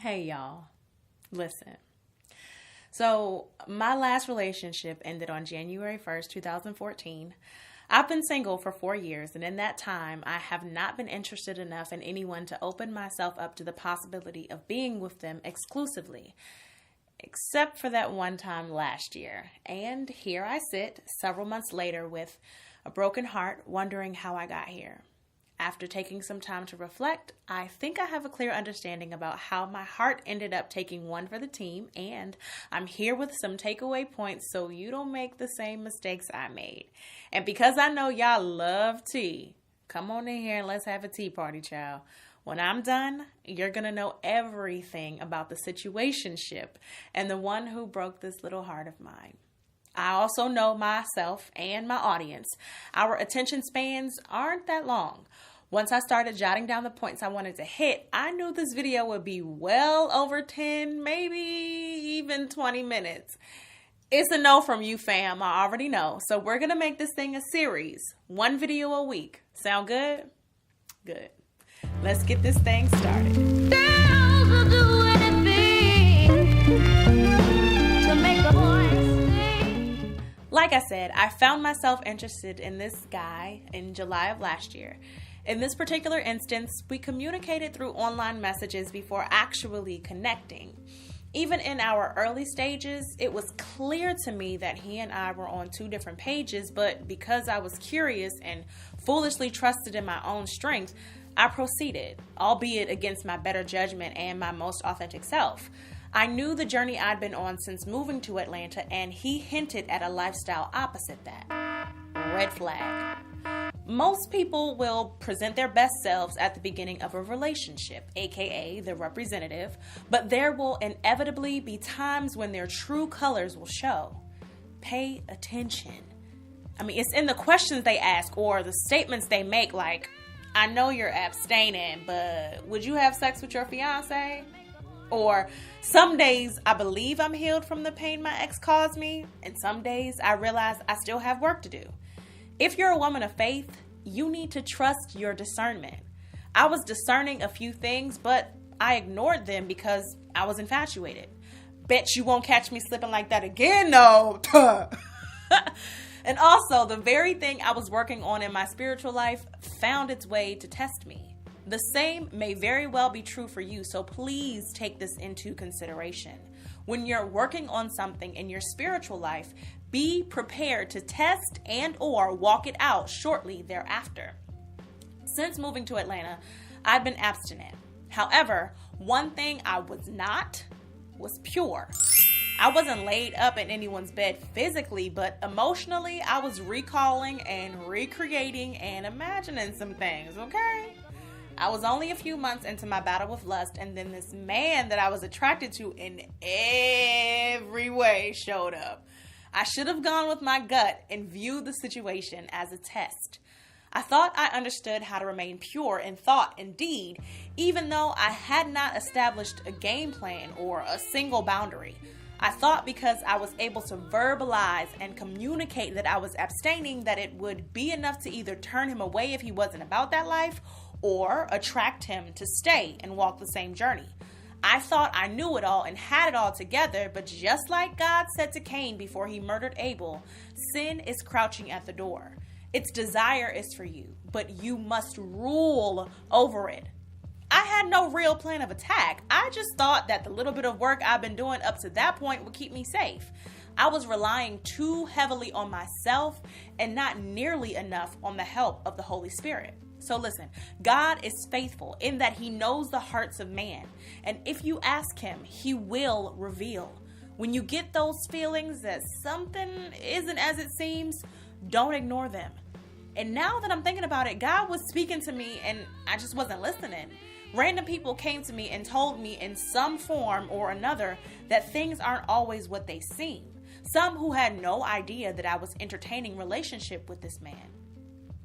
Hey y'all, listen. So, my last relationship ended on January 1st, 2014. I've been single for 4 years, and in that time, I have not been interested enough in anyone to open myself up to the possibility of being with them exclusively, except for that one time last year. And here I sit, several months later, with a broken heart, wondering how I got here. After taking some time to reflect, I think I have a clear understanding about how my heart ended up taking one for the team, and I'm here with some takeaway points so you don't make the same mistakes I made. And because I know y'all love tea, come on in here and let's have a tea party, child. When I'm done, you're going to know everything about the situationship and the one who broke this little heart of mine. I also know myself and my audience. Our attention spans aren't that long. Once I started jotting down the points I wanted to hit, I knew this video would be well over 10, maybe even 20 minutes. It's a no from you, fam. I already know. So we're going to make this thing a series. One video a week. Sound good? Good. Let's get this thing started. Girls will do anything to make a voice sing. Like I said, I found myself interested in this guy in July of last year. In this particular instance, we communicated through online messages before actually connecting. Even in our early stages, it was clear to me that he and I were on two different pages, but because I was curious and foolishly trusted in my own strength, I proceeded, albeit against my better judgment and my most authentic self. I knew the journey I'd been on since moving to Atlanta, and he hinted at a lifestyle opposite that. Red flag. Most people will present their best selves at the beginning of a relationship, aka the representative, but there will inevitably be times when their true colors will show. Pay attention. It's in the questions they ask or the statements they make, like, I know you're abstaining, but would you have sex with your fiance? Or, some days I believe I'm healed from the pain my ex caused me, and some days I realize I still have work to do. If you're a woman of faith, you need to trust your discernment. I was discerning a few things, but I ignored them because I was infatuated. Bet you won't catch me slipping like that again, no. And also, the very thing I was working on in my spiritual life found its way to test me. The same may very well be true for you, so please take this into consideration. When you're working on something in your spiritual life, be prepared to test and or walk it out shortly thereafter. Since moving to Atlanta, I've been abstinent. However, one thing I was not was pure. I wasn't laid up in anyone's bed physically, but emotionally, I was recalling and recreating and imagining some things, okay? I was only a few months into my battle with lust, and then this man that I was attracted to in every way showed up. I should have gone with my gut and viewed the situation as a test. I thought I understood how to remain pure in thought and deed, even though I had not established a game plan or a single boundary. I thought because I was able to verbalize and communicate that I was abstaining, that it would be enough to either turn him away if he wasn't about that life, or attract him to stay and walk the same journey. I thought I knew it all and had it all together, but just like God said to Cain before he murdered Abel, sin is crouching at the door. Its desire is for you, but you must rule over it. I had no real plan of attack. I just thought that the little bit of work I've been doing up to that point would keep me safe. I was relying too heavily on myself and not nearly enough on the help of the Holy Spirit. So listen, God is faithful in that he knows the hearts of man. And if you ask him, he will reveal. When you get those feelings that something isn't as it seems, don't ignore them. And now that I'm thinking about it, God was speaking to me and I just wasn't listening. Random people came to me and told me in some form or another that things aren't always what they seem. Some who had no idea that I was entertaining relationship with this man.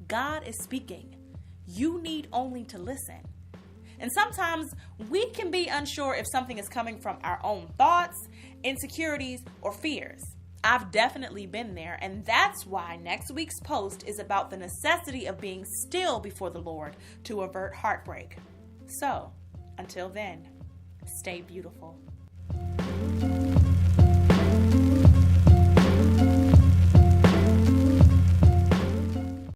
God is speaking. You need only to listen. And sometimes we can be unsure if something is coming from our own thoughts, insecurities, or fears. I've definitely been there, and that's why next week's post is about the necessity of being still before the Lord to avert heartbreak. So, until then, Stay beautiful.